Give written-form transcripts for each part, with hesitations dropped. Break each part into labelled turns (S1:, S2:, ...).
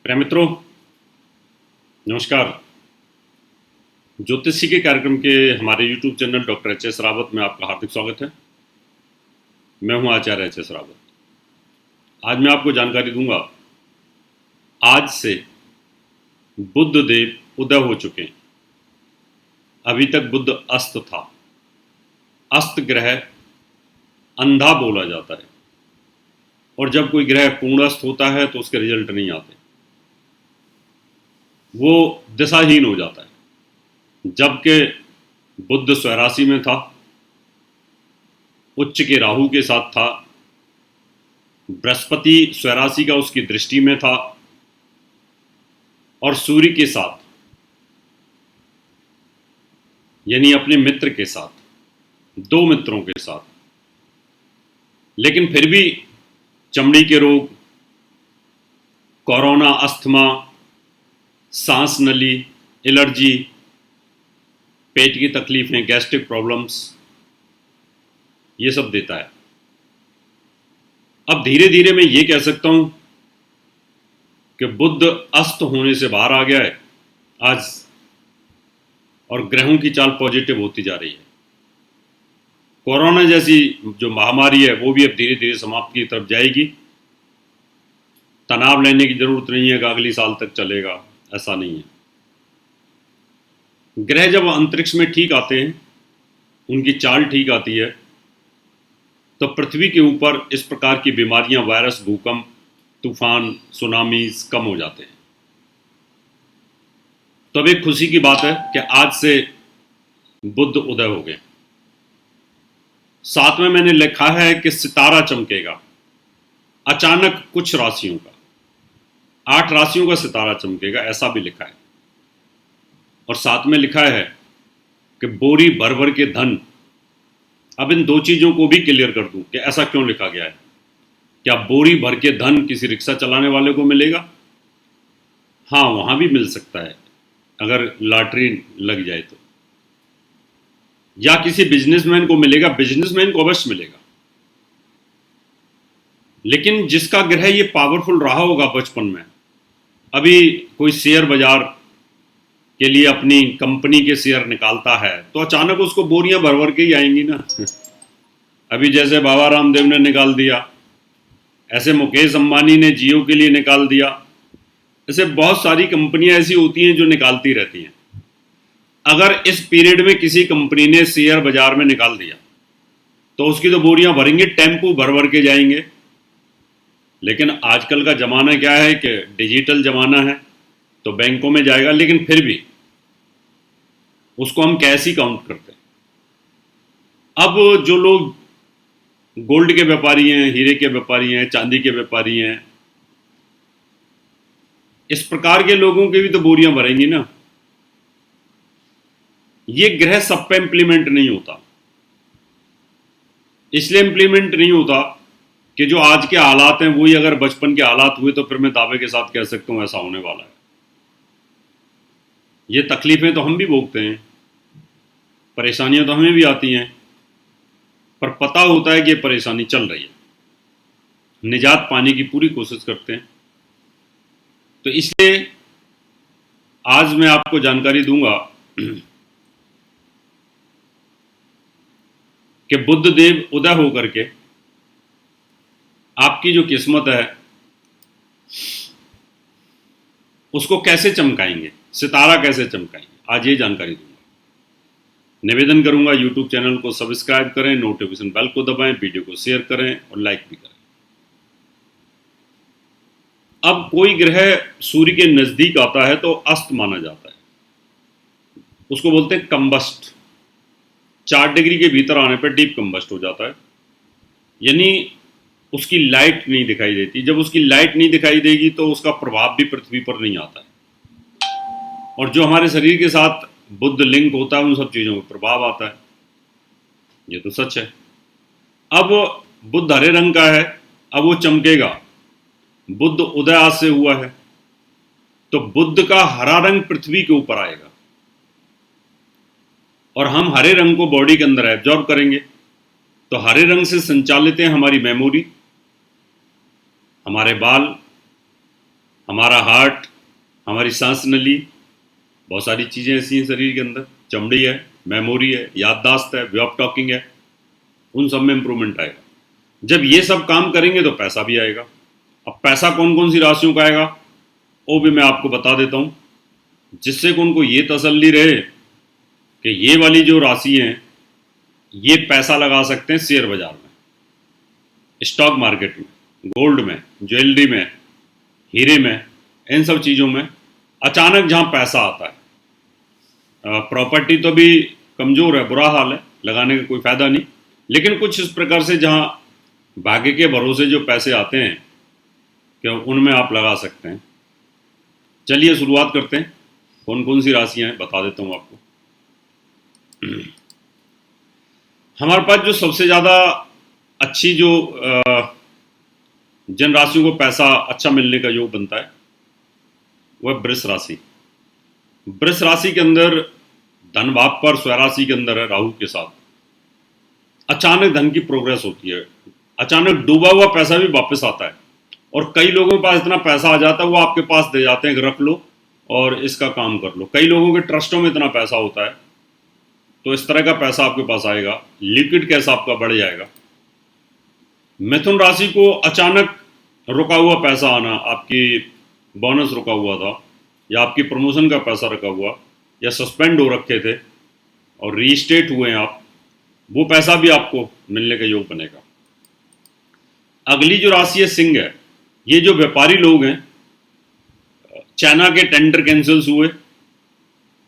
S1: प्रिय मित्रों, नमस्कार। ज्योतिषी के कार्यक्रम के हमारे YouTube channel doctor HS. Rawat में आपका हार्दिक स्वागत है। मैं हूं आचार्य एच.एस. रावत। आज मैं आपको जानकारी दूंगा, आज से बुध देव उदय हो चुके हैं। अभी तक बुध अस्त था। अस्त ग्रह अंधा बोला जाता है, और जब कोई ग्रह पूर्णस्थ होता है तो उसके रिजल्ट नहीं आते, वो दिशाहीन हो जाता है। जबकि बुध स्वराशि में था, उच्च के राहु के साथ था, बृहस्पति स्वराशि का उसकी दृष्टि में था, और सूर्य के साथ यानी अपने मित्र के साथ, दो मित्रों के साथ। लेकिन फिर भी चमड़ी के रोग, कोरोना, अस्थमा, सांस नली, एलर्जी, पेट की तकलीफें, गैस्ट्रिक प्रॉब्लम्स, ये सब देता है। अब धीरे धीरे मैं ये कह सकता हूं कि बुध अस्त होने से बाहर आ गया है आज, और ग्रहों की चाल पॉजिटिव होती जा रही है। कोरोना जैसी जो महामारी है वो भी अब धीरे धीरे समाप्ति की तरफ जाएगी। तनाव लेने की जरूरत नहीं है कि अगली साल तक चलेगा, ऐसा नहीं है। ग्रह जब अंतरिक्ष में ठीक आते हैं, उनकी चाल ठीक आती है, तो पृथ्वी के ऊपर इस प्रकार की बीमारियां, वायरस, भूकंप, तूफान, सुनामीज कम हो जाते हैं। तो अब एक खुशी की बात है कि आज से बुध उदय हो गए। साथ में मैंने लिखा है कि सितारा चमकेगा अचानक कुछ राशियों का, 8 राशियों का सितारा चमकेगा, ऐसा भी लिखा है। और साथ में लिखा है कि बोरी भर भर के धन। अब इन दो चीजों को भी क्लियर कर दूं कि ऐसा क्यों लिखा गया है। क्या बोरी भर के धन किसी रिक्शा चलाने वाले को मिलेगा? हाँ, वहां भी मिल सकता है अगर लॉटरी लग जाए तो। या किसी बिजनेसमैन को मिलेगा, बिजनेसमैन को अवश्य मिलेगा। लेकिन जिसका ग्रह ये पावरफुल रहा होगा बचपन में, अभी कोई शेयर बाजार के लिए अपनी कंपनी के शेयर निकालता है, तो अचानक उसको बोरियां भर भर के ही आएंगी ना। अभी जैसे बाबा रामदेव ने निकाल दिया, ऐसे मुकेश अंबानी ने जियो के लिए निकाल दिया। ऐसे बहुत सारी कंपनियां ऐसी होती हैं जो निकालती रहती हैं। अगर इस पीरियड में किसी कंपनी ने शेयर बाजार में निकाल दिया तो उसकी तो बोरियां भरेंगे, टेम्पो भर भर के जाएंगे। लेकिन आजकल का जमाना क्या है कि डिजिटल जमाना है, तो बैंकों में जाएगा, लेकिन फिर भी उसको हम कैश ही काउंट करते हैं। अब जो लोग गोल्ड के व्यापारी हैं, हीरे के व्यापारी हैं, चांदी के व्यापारी हैं, इस प्रकार के लोगों की भी तो बोरियां भरेंगी ना। ये ग्रह सब पे इंप्लीमेंट नहीं होता। इसलिए इंप्लीमेंट नहीं होता कि जो आज के हालात हैं वही अगर बचपन के हालात हुए तो फिर मैं दावे के साथ कह सकता हूं ऐसा होने वाला है। ये तकलीफें तो हम भी भोगते हैं, परेशानियां तो हमें भी आती हैं, पर पता होता है कि ये परेशानी चल रही है, निजात पाने की पूरी कोशिश करते हैं। तो इसलिए आज मैं आपको जानकारी दूंगा कि बुध देव उदय होकर के आपकी जो किस्मत है उसको कैसे चमकाएंगे, सितारा कैसे चमकाएंगे, आज ये जानकारी दूंगा। निवेदन करूंगा, यूट्यूब चैनल को सब्सक्राइब करें, नोटिफिकेशन बेल को दबाएं, वीडियो को शेयर करें और लाइक भी करें। अब कोई ग्रह सूर्य के नजदीक आता है तो अस्त माना जाता है, उसको बोलते हैं कंबस्ट। 4 डिग्री के भीतर आने पर डीप कंबस्ट हो जाता है, यानी उसकी लाइट नहीं दिखाई देती। जब उसकी लाइट नहीं दिखाई देगी तो उसका प्रभाव भी पृथ्वी पर नहीं आता है, और जो हमारे शरीर के साथ बुध लिंक होता है उन सब चीजों में प्रभाव आता है। ये तो सच है। अब बुध हरे रंग का है, अब वो चमकेगा। बुध उदय आज से हुआ है, तो बुध का हरा रंग पृथ्वी के ऊपर आएगा, और हम हरे रंग को बॉडी के अंदर एब्जॉर्ब करेंगे। तो हरे रंग से संचालित है हमारी मेमोरी, हमारे बाल, हमारा हार्ट, हमारी सांस नली, बहुत सारी चीज़ें ऐसी हैं शरीर के अंदर, चमड़ी है, मेमोरी है, याददाश्त है, वे ऑफ टॉकिंग है, उन सब में इंप्रूवमेंट आएगा। जब ये सब काम करेंगे तो पैसा भी आएगा। अब पैसा कौन कौन सी राशियों का आएगा वो भी मैं आपको बता देता हूँ, जिससे कि उनको ये तसल्ली रहे कि ये वाली जो राशि हैं ये पैसा लगा सकते हैं शेयर बाजार में, स्टॉक मार्केट में, गोल्ड में, ज्वेलरी में, हीरे में, इन सब चीज़ों में अचानक जहाँ पैसा आता है। प्रॉपर्टी तो भी कमज़ोर है, बुरा हाल है, लगाने का कोई फ़ायदा नहीं, लेकिन कुछ इस प्रकार से जहाँ भाग्य के भरोसे जो पैसे आते हैं कि उनमें आप लगा सकते हैं। चलिए शुरुआत करते हैं, कौन कौन सी राशियाँ हैं बता देता हूँ आपको। हमारे पास जो सबसे ज़्यादा अच्छी जो जिन राशियों को पैसा अच्छा मिलने का योग बनता है वह वृष राशि। वृष राशि के अंदर धन भाव पर स्वराशि के अंदर है राहु के साथ, अचानक धन की प्रोग्रेस होती है, अचानक डूबा हुआ पैसा भी वापस आता है, और कई लोगों के पास इतना पैसा आ जाता है वो आपके पास दे जाते हैं कि रख लो और इसका काम कर लो। कई लोगों के ट्रस्टों में इतना पैसा होता है, तो इस तरह का पैसा आपके पास आएगा, लिक्विड कैश आपका बढ़ जाएगा। मिथुन राशि को अचानक रुका हुआ पैसा आना, आपकी बोनस रुका हुआ था या आपकी प्रमोशन का पैसा रुका हुआ या सस्पेंड हो रखे थे और रीस्टेट हुए हैं आप, वो पैसा भी आपको मिलने का योग बनेगा। अगली जो राशि है सिंह है। ये जो व्यापारी लोग हैं, चाइना के टेंडर कैंसिल्स हुए,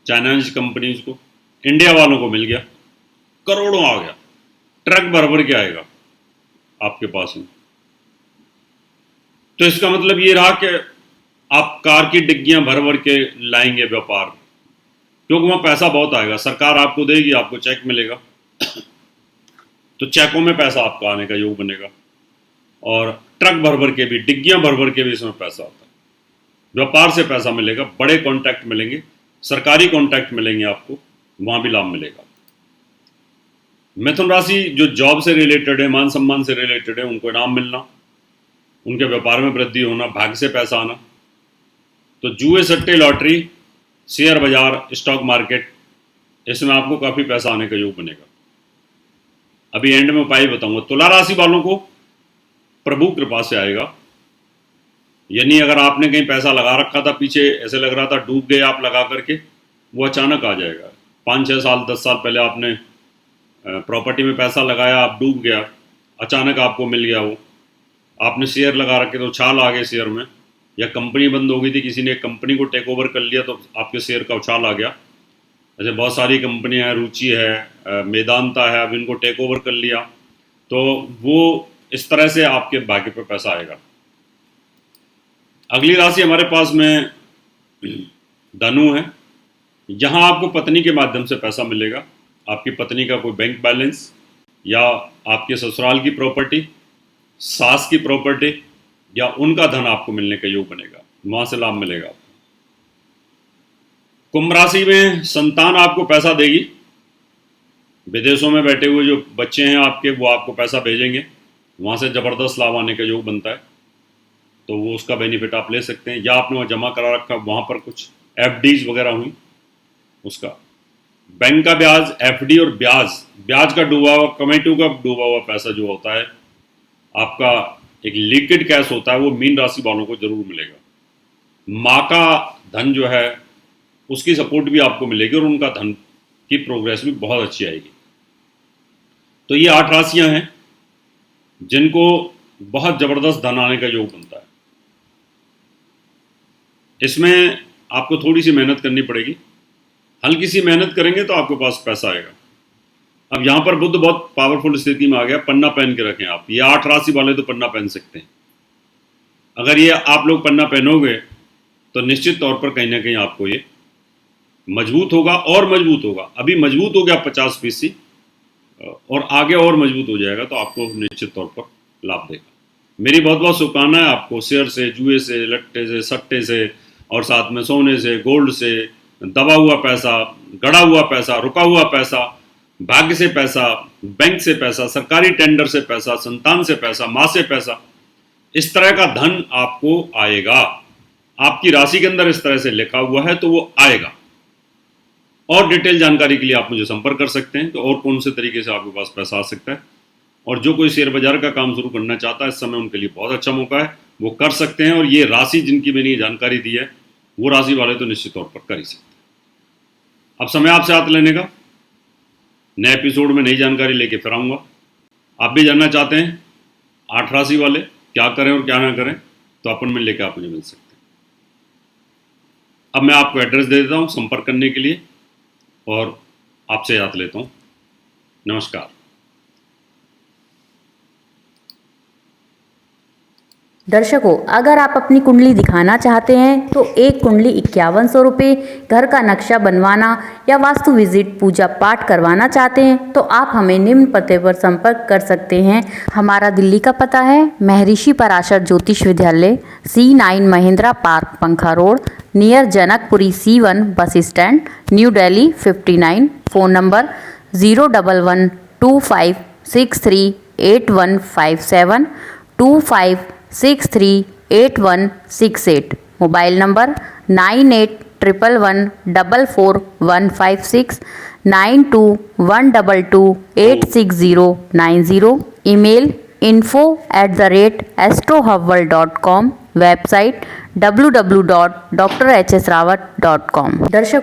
S1: चाइनीज कंपनीज को, इंडिया वालों को मिल गया, करोड़ों आ गया, ट्रक भर भर के आएगा आपके पास में। तो इसका मतलब ये रहा कि आप कार की डिग्गियां भर भर के लाएंगे व्यापार, क्योंकि वहां पैसा बहुत आएगा, सरकार आपको देगी, आपको चेक मिलेगा, तो चेकों में पैसा आपका आने का योग बनेगा। और ट्रक भर भर के भी, डिग्गियां भर भर के भी इसमें पैसा आता है, व्यापार से पैसा मिलेगा, बड़े कॉन्ट्रैक्ट मिलेंगे, सरकारी कॉन्ट्रैक्ट मिलेंगे आपको, वहां भी लाभ मिलेगा। मिथुन राशि जो जॉब से रिलेटेड है, मान सम्मान से रिलेटेड है, उनको इनाम मिलना, उनके व्यापार में वृद्धि होना, भाग्य से पैसा आना। तो जुए, सट्टे, लॉटरी, शेयर बाजार, स्टॉक मार्केट, इसमें आपको काफ़ी पैसा आने का योग बनेगा। अभी एंड में उपाय बताऊंगा। तुला राशि वालों को प्रभु कृपा से आएगा, यानी अगर आपने कहीं पैसा लगा रखा था पीछे, ऐसे लग रहा था डूब गए आप लगा करके, वो अचानक आ जाएगा। 5-6 साल 10 साल पहले आपने प्रॉपर्टी में पैसा लगाया, आप डूब गया, अचानक आपको मिल गया, वो आपने शेयर लगा रखे तो उछाल आ गए शेयर में, या कंपनी बंद हो गई थी, किसी ने कंपनी को टेक ओवर कर लिया तो आपके शेयर का उछाल आ गया। जैसे बहुत सारी कंपनियां हैं, रुचि है, मेदांता है, अब इनको टेक ओवर कर लिया, तो वो इस तरह से आपके भाग्य पर पैसा आएगा। अगली राशि हमारे पास में धनु है। यहाँ आपको पत्नी के माध्यम से पैसा मिलेगा, आपकी पत्नी का कोई बैंक बैलेंस या आपके ससुराल की प्रॉपर्टी, सास की प्रॉपर्टी या उनका धन आपको मिलने का योग बनेगा, वहां से लाभ मिलेगा। कुंभ राशि में संतान आपको पैसा देगी, विदेशों में बैठे हुए जो बच्चे हैं आपके, वो आपको पैसा भेजेंगे, वहां से ज़बरदस्त लाभ आने का योग बनता है, तो वो उसका बेनिफिट आप ले सकते हैं। या आपने वहाँ जमा करा रखा, वहाँ पर कुछ एफडीज वगैरह हुई, उसका बैंक का ब्याज, एफडी और ब्याज का डूबा हुआ, कमेटियों का डूबा हुआ पैसा जो होता है आपका, एक लिक्विड कैश होता है, वो मीन राशि वालों को जरूर मिलेगा। माँ का धन जो है उसकी सपोर्ट भी आपको मिलेगी और उनका धन की प्रोग्रेस भी बहुत अच्छी आएगी। तो ये 8 राशियां हैं जिनको बहुत ज़बरदस्त धन आने का योग बनता है। इसमें आपको थोड़ी सी मेहनत करनी पड़ेगी, हल्की सी मेहनत करेंगे तो आपके पास पैसा आएगा। अब यहाँ पर बुध बहुत पावरफुल स्थिति में आ गया, पन्ना पहन के रखें आप। ये 8 राशि वाले तो पन्ना पहन सकते हैं। अगर ये आप लोग पन्ना पहनोगे तो निश्चित तौर पर कहीं ना कहीं आपको ये मजबूत होगा और मजबूत होगा। अभी मजबूत हो गया 50% और आगे और मजबूत हो जाएगा, तो आपको निश्चित तौर पर लाभ देगा। मेरी बहुत बहुत शुभकामनाएं आपको, शेयर से, जुए से, लट्टे से, सट्टे से और साथ में सोने से, गोल्ड से, दबा हुआ पैसा, गड़ा हुआ पैसा, रुका हुआ पैसा, भाग्य से पैसा, बैंक से पैसा, सरकारी टेंडर से पैसा, संतान से पैसा, माँ से पैसा, इस तरह का धन आपको आएगा। आपकी राशि के अंदर इस तरह से लिखा हुआ है तो वो आएगा। और डिटेल जानकारी के लिए आप मुझे संपर्क कर सकते हैं। तो और कौन से तरीके से आपके पास पैसा आ सकता है, और जो कोई शेयर बाजार का काम शुरू करना चाहता है इस समय उनके लिए बहुत अच्छा मौका है, वो कर सकते हैं। और ये राशि जिनकी मैंने ये जानकारी दी है वो राशि वाले तो निश्चित तौर पर कर ही सकते हैं। अब समय आपसे हाथ लेने का, नए एपिसोड में नई जानकारी लेके फिर आऊँगा। आप भी जानना चाहते हैं 8 राशि वाले क्या करें और क्या ना करें, तो अपॉइंटमेंट लेकर आप मुझे मिल सकते हैं। अब मैं आपको एड्रेस दे देता हूँ संपर्क करने के लिए, और आपसे याद लेता हूँ। नमस्कार।
S2: दर्शकों, अगर आप अपनी कुंडली दिखाना चाहते हैं तो एक कुंडली 5100 रुपये, घर का नक्शा बनवाना या वास्तु विजिट पूजा पाठ करवाना चाहते हैं तो आप हमें निम्न पते पर संपर्क कर सकते हैं। हमारा दिल्ली का पता है महर्षि पराशर ज्योतिष विद्यालय, C9 महिंद्रा पार्क, पंखा road, near Janakpuri C1 bus stand, new Delhi 59। Phone number 01125638157 25638168। Mobile number 9811144156 9212286090। Email info@astrohubworld.com। Website www.drhsrawat.com। दर्शकों,